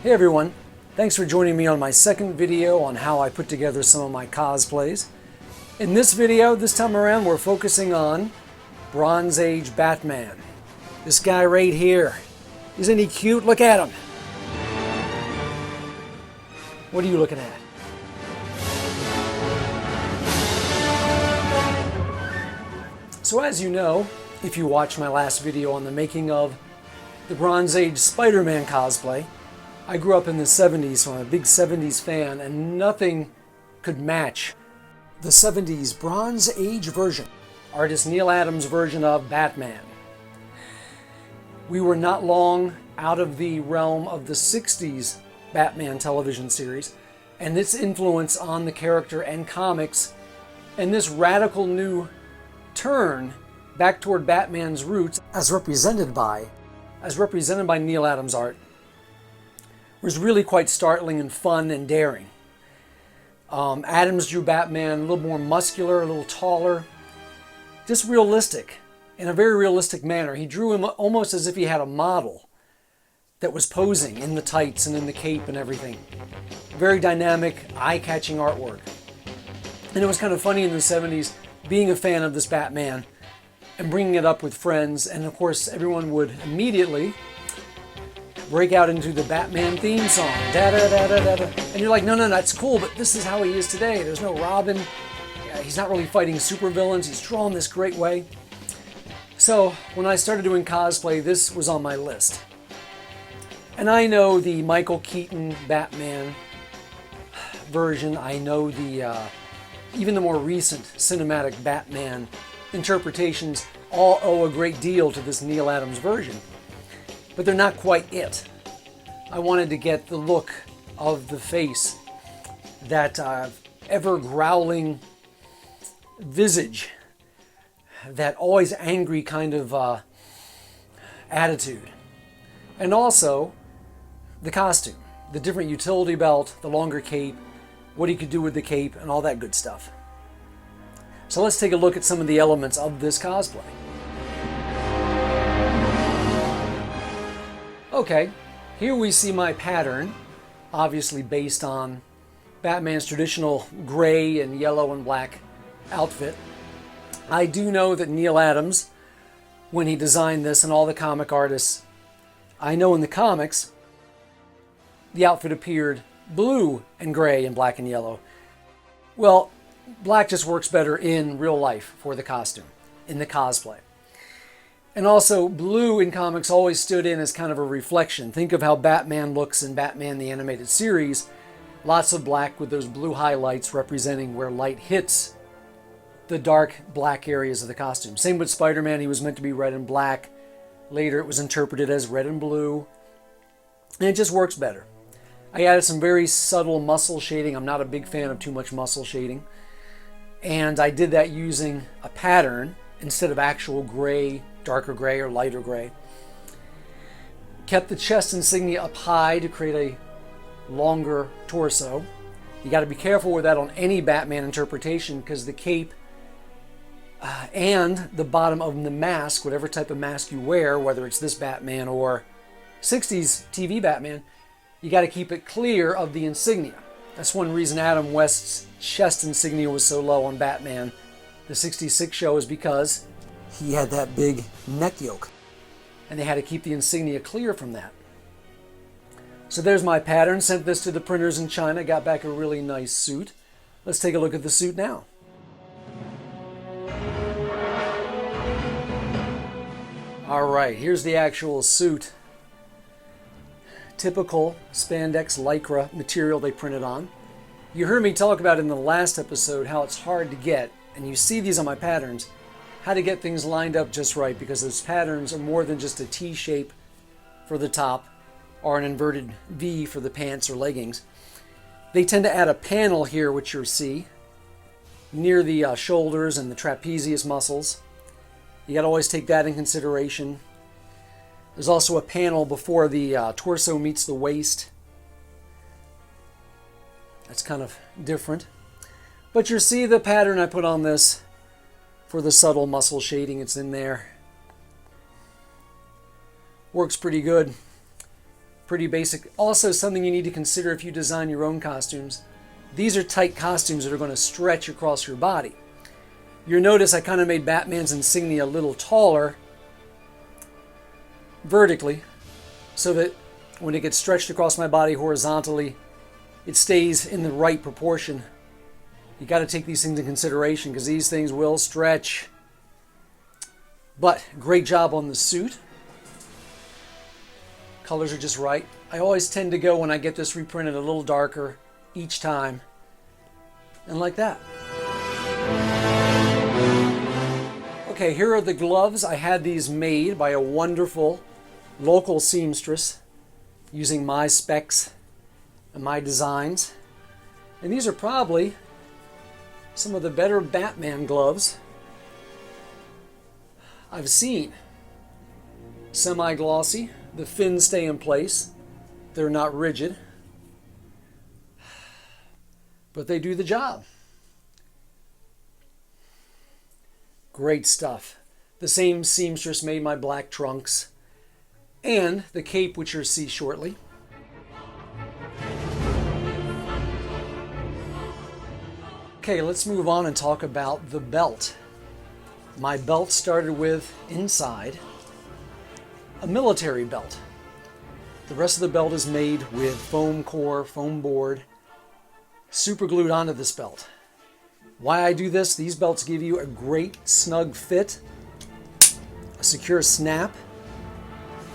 Hey everyone, thanks for joining me on my second video on how I put together some of my cosplays. In this video, this time around, we're focusing on Bronze Age Batman. This guy right here. Isn't he cute? Look at him. What are you looking at? So as you know, if you watched my last video on the making of the Bronze Age Spider-Man cosplay, I grew up in the 70s, so I'm a big 70s fan, and nothing could match the 70s Bronze Age version, artist Neal Adams' version of Batman. We were not long out of the realm of the 60s Batman television series, and its influence on the character and comics, and this radical new turn back toward Batman's roots, as represented by Neal Adams' art, was really quite startling and fun and daring. Adams drew Batman a little more muscular, a little taller, just realistic, in a very realistic manner. He drew him almost as if he had a model that was posing in the tights and in the cape and everything. Very dynamic, eye-catching artwork. And it was kind of funny in the 70s being a fan of this Batman and bringing it up with friends, and of course everyone would immediately break out into the Batman theme song, da-da-da-da-da-da. And you're like, no, that's cool, but this is how he is today. There's no Robin. He's not really fighting supervillains. He's drawn this great way. So when I started doing cosplay, this was on my list. And I know the Michael Keaton Batman version. I know the even the more recent cinematic Batman interpretations all owe a great deal to this Neal Adams version. But they're not quite it. I wanted to get the look of the face, that ever growling visage, that always angry kind of attitude. And also the costume, the different utility belt, the longer cape, what he could do with the cape, and all that good stuff. So let's take a look at some of the elements of this cosplay. Okay, here we see my pattern, obviously based on Batman's traditional gray and yellow and black outfit. I do know that Neal Adams, when he designed this, and all the comic artists I know in the comics, the outfit appeared blue and gray and black and yellow. Well, black just works better in real life for the costume, in the cosplay. And also, blue in comics always stood in as kind of a reflection. Think of how Batman looks in Batman the Animated Series. Lots of black with those blue highlights representing where light hits the dark black areas of the costume. Same with Spider-Man. He was meant to be red and black. Later it was interpreted as red and blue. And it just works better. I added some very subtle muscle shading. I'm not a big fan of too much muscle shading. And I did that using a pattern instead of actual gray, darker gray or lighter gray. Kept the chest insignia up high to create a longer torso. You got to be careful with that on any Batman interpretation, because the cape and the bottom of the mask, whatever type of mask you wear, whether it's this Batman or 60s TV Batman, you got to keep it clear of the insignia. That's one reason Adam West's chest insignia was so low on Batman, the 66 show, is because he had that big neck yoke, and they had to keep the insignia clear from that. So there's my pattern. Sent this to the printers in China, got back a really nice suit. Let's take a look at the suit now. All right, here's the actual suit. Typical spandex lycra material they printed on. You heard me talk about in the last episode how it's hard to get, and you see these on my patterns, how to get things lined up just right, because those patterns are more than just a T shape for the top or an inverted V for the pants or leggings. They tend to add a panel here, which you'll see, near the shoulders and the trapezius muscles. You got to always take that in consideration. There's also a panel before the torso meets the waist. That's kind of different. But you'll see the pattern I put on this for the subtle muscle shading. It's in there. Works pretty good. Pretty basic. Also, something you need to consider if you design your own costumes. These are tight costumes that are going to stretch across your body. You'll notice I kind of made Batman's insignia a little taller vertically so that when it gets stretched across my body horizontally, it stays in the right proportion. You got to take these things in consideration because these things will stretch. But great job on the suit. Colors are just right. I always tend to go, when I get this reprinted, a little darker each time. And like that. Okay, here are the gloves. I had these made by a wonderful local seamstress using my specs and my designs. And these are probably some of the better Batman gloves I've seen. Semi-glossy. The fins stay in place. They're not rigid. But they do the job. Great stuff. The same seamstress made my black trunks and the cape, which you'll see shortly. Okay, let's move on and talk about the belt. My belt started with, inside, a military belt. The rest of the belt is made with foam core, foam board, super glued onto this belt. Why I do this, these belts give you a great snug fit, a secure snap,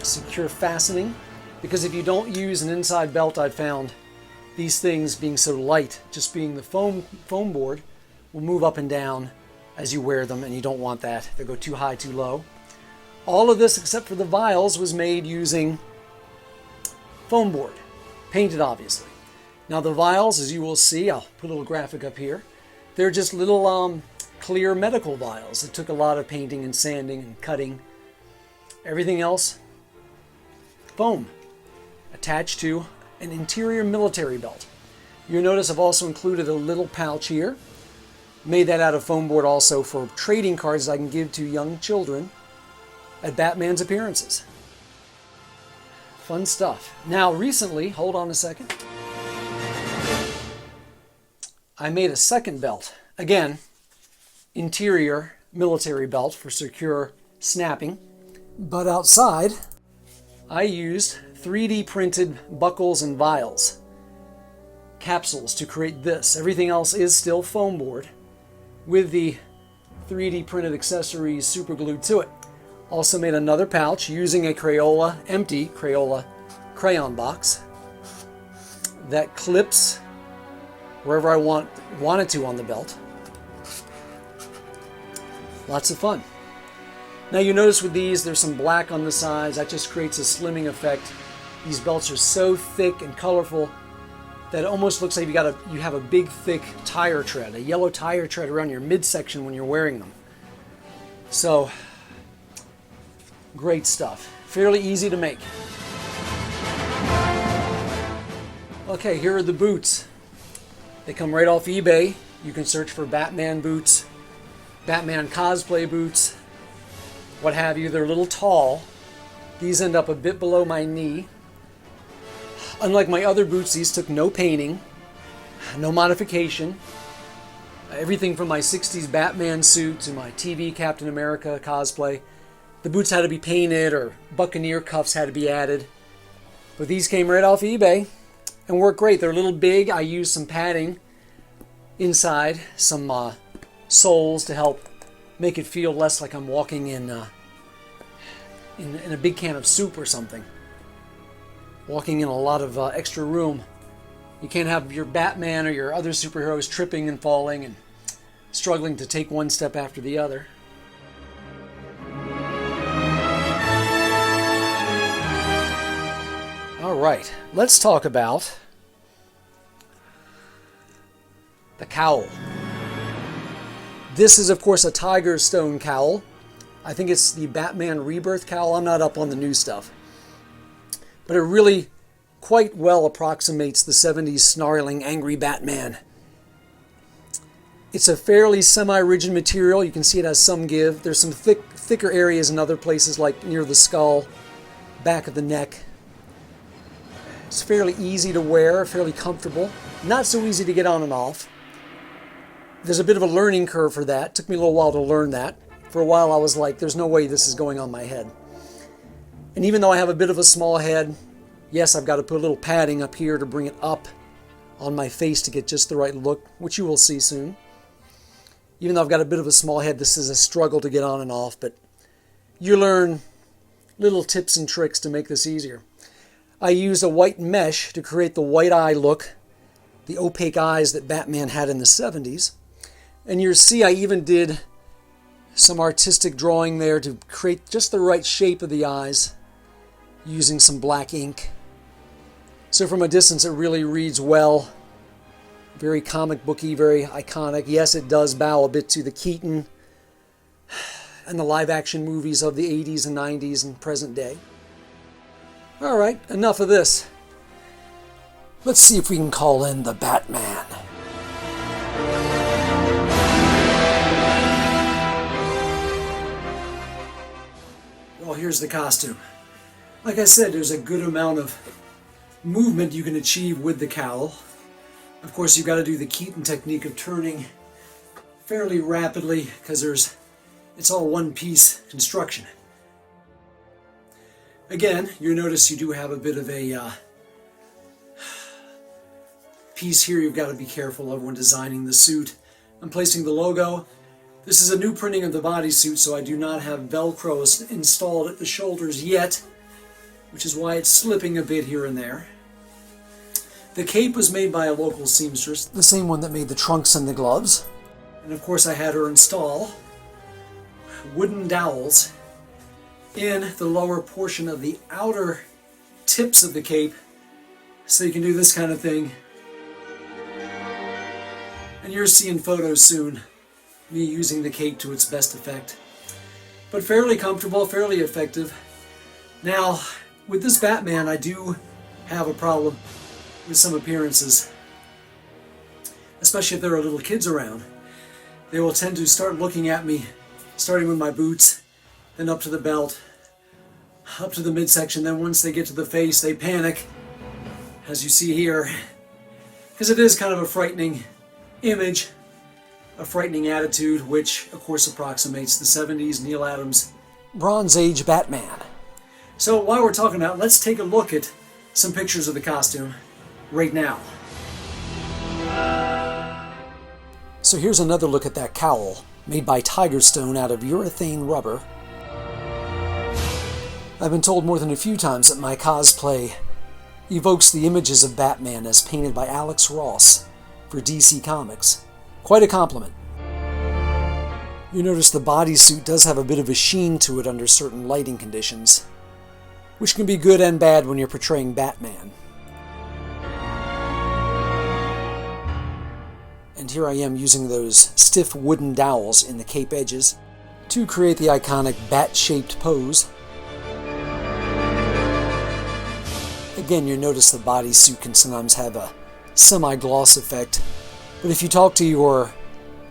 a secure fastening, because if you don't use an inside belt, I've found these things being so light, just being the foam board, will move up and down as you wear them, and you don't want that. They go too high, too low. All of this, except for the vials, was made using foam board, painted obviously. Now the vials, as you will see, I'll put a little graphic up here, they're just little clear medical vials. It took a lot of painting and sanding and cutting. Everything else, foam, attached to an interior military belt. You'll notice I've also included a little pouch here. Made that out of foam board also for trading cards I can give to young children at Batman's appearances. Fun stuff. Now recently, hold on a second, I made a second belt. Again, interior military belt for secure snapping. But outside, I used 3D printed buckles and vials, capsules to create this. Everything else is still foam board with the 3D printed accessories super glued to it. Also made another pouch using a Crayola, empty Crayola crayon box that clips wherever I wanted to on the belt. Lots of fun. Now you notice with these, there's some black on the sides. That just creates a slimming effect. These belts are so thick and colorful that it almost looks like you have a big, thick tire tread, a yellow tire tread around your midsection when you're wearing them. So, great stuff. Fairly easy to make. Okay, here are the boots. They come right off eBay. You can search for Batman boots, Batman cosplay boots, what have you. They're a little tall. These end up a bit below my knee. Unlike my other boots, these took no painting, no modification. Everything from my 60s Batman suit to my TV Captain America cosplay. The boots had to be painted or Buccaneer cuffs had to be added. But these came right off eBay and work great. They're a little big. I used some padding inside, some soles to help make it feel less like I'm walking in a big can of soup or something. Walking in a lot of extra room. You can't have your Batman or your other superheroes tripping and falling and struggling to take one step after the other. All right, let's talk about the cowl. This is, of course, a tiger stone cowl. I think it's the Batman Rebirth cowl. I'm not up on the new stuff. But it really quite well approximates the 70s snarling, angry Batman. It's a fairly semi-rigid material. You can see it has some give. There's some thicker areas in other places, like near the skull, back of the neck. It's fairly easy to wear, fairly comfortable. Not so easy to get on and off. There's a bit of a learning curve for that. It took me a little while to learn that. For a while I was like, there's no way this is going on my head. And even though I have a bit of a small head, yes, I've got to put a little padding up here to bring it up on my face to get just the right look, which you will see soon. Even though I've got a bit of a small head, this is a struggle to get on and off, but you learn little tips and tricks to make this easier. I used a white mesh to create the white eye look, the opaque eyes that Batman had in the 70s. And you'll see I even did some artistic drawing there to create just the right shape of the eyes using some black ink. So from a distance it really reads well. Very comic booky, very iconic. Yes, it does bow a bit to the Keaton and the live action movies of the 80s and 90s and present day. Alright, enough of this. Let's see if we can call in the Batman. Well, here's the costume. Like I said, there's a good amount of movement you can achieve with the cowl. Of course, you've got to do the Keaton technique of turning fairly rapidly because it's all one-piece construction. Again, you'll notice you do have a bit of a piece here you've got to be careful of when designing the suit. I'm placing the logo. This is a new printing of the bodysuit, so I do not have Velcro installed at the shoulders yet, which is why it's slipping a bit here and there. The cape was made by a local seamstress, the same one that made the trunks and the gloves. And of course I had her install wooden dowels in the lower portion of the outer tips of the cape, so you can do this kind of thing. And you're seeing photos soon, me using the cape to its best effect. But fairly comfortable, fairly effective. Now, with this Batman, I do have a problem with some appearances, especially if there are little kids around. They will tend to start looking at me, starting with my boots, then up to the belt, up to the midsection. Then once they get to the face, they panic, as you see here, because it is kind of a frightening image, a frightening attitude, which of course approximates the 70s Neil Adams Bronze Age Batman. So while we're talking about it, let's take a look at some pictures of the costume right now. So here's another look at that cowl, made by Tiger Stone out of urethane rubber. I've been told more than a few times that my cosplay evokes the images of Batman as painted by Alex Ross for DC Comics. Quite a compliment. You notice the bodysuit does have a bit of a sheen to it under certain lighting conditions, which can be good and bad when you're portraying Batman. And here I am using those stiff wooden dowels in the cape edges to create the iconic bat-shaped pose. Again, you notice the bodysuit can sometimes have a semi-gloss effect, but if you talk to your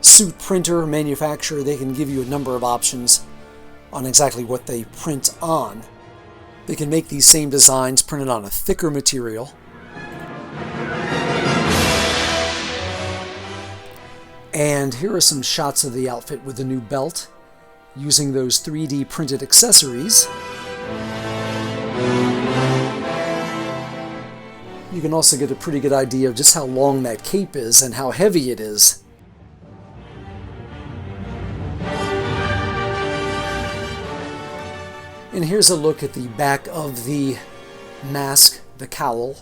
suit printer manufacturer, they can give you a number of options on exactly what they print on. They can make these same designs printed on a thicker material. And here are some shots of the outfit with the new belt, using those 3D printed accessories. You can also get a pretty good idea of just how long that cape is and how heavy it is. And here's a look at the back of the mask, the cowl.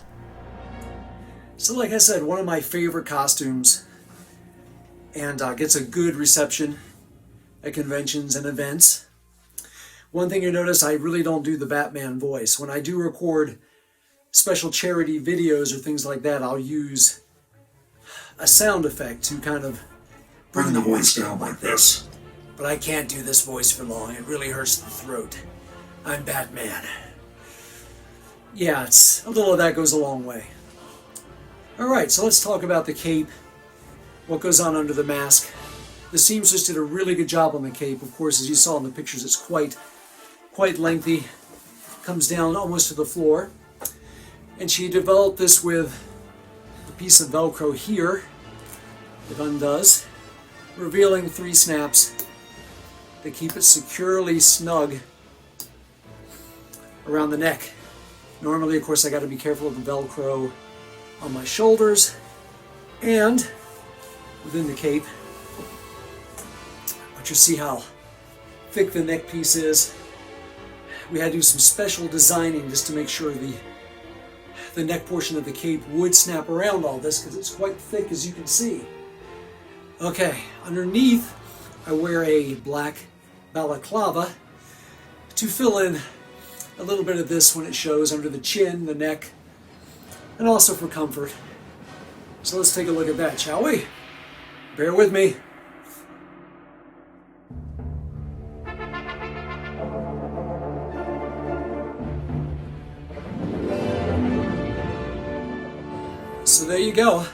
So like I said, one of my favorite costumes, and gets a good reception at conventions and events. One thing you notice, I really don't do the Batman voice. When I do record special charity videos or things like that, I'll use a sound effect to kind of bring the voice down like this. But I can't do this voice for long. It really hurts the throat. I'm Batman. Yeah, it's a little of that goes a long way. Alright, so let's talk about the cape, what goes on under the mask. The seamstress did a really good job on the cape. Of course, as you saw in the pictures, it's quite lengthy. Comes down almost to the floor. And she developed this with a piece of Velcro here. It undoes, revealing 3 snaps that keep it securely snug around the neck. Normally, of course, I got to be careful of the Velcro on my shoulders and within the cape. But you see how thick the neck piece is. We had to do some special designing just to make sure the neck portion of the cape would snap around all this, because it's quite thick, as you can see. Okay, underneath I wear a black balaclava to fill in a little bit of this when it shows under the chin, the neck, and also for comfort. So let's take a look at that, shall we? Bear with me. So there you go.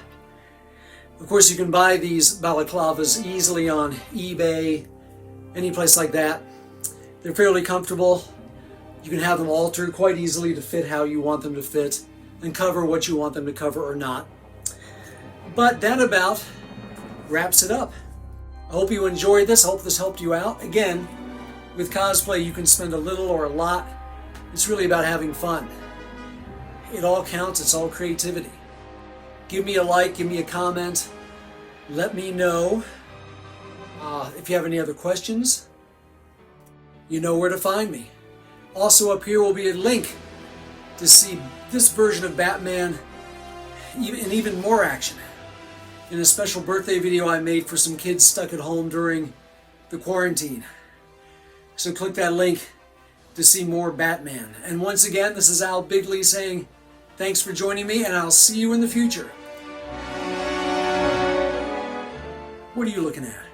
Of course, you can buy these balaclavas easily on eBay, any place like that. They're fairly comfortable. You can have them altered quite easily to fit how you want them to fit and cover what you want them to cover or not. But that about wraps it up. I hope you enjoyed this. I hope this helped you out. Again, with cosplay, you can spend a little or a lot. It's really about having fun. It all counts. It's all creativity. Give me a like, give me a comment. Let me know if you have any other questions. You know where to find me. Also up here will be a link to see this version of Batman in even more action in a special birthday video I made for some kids stuck at home during the quarantine. So click that link to see more Batman. And once again, this is Al BigGlee saying thanks for joining me, and I'll see you in the future. What are you looking at?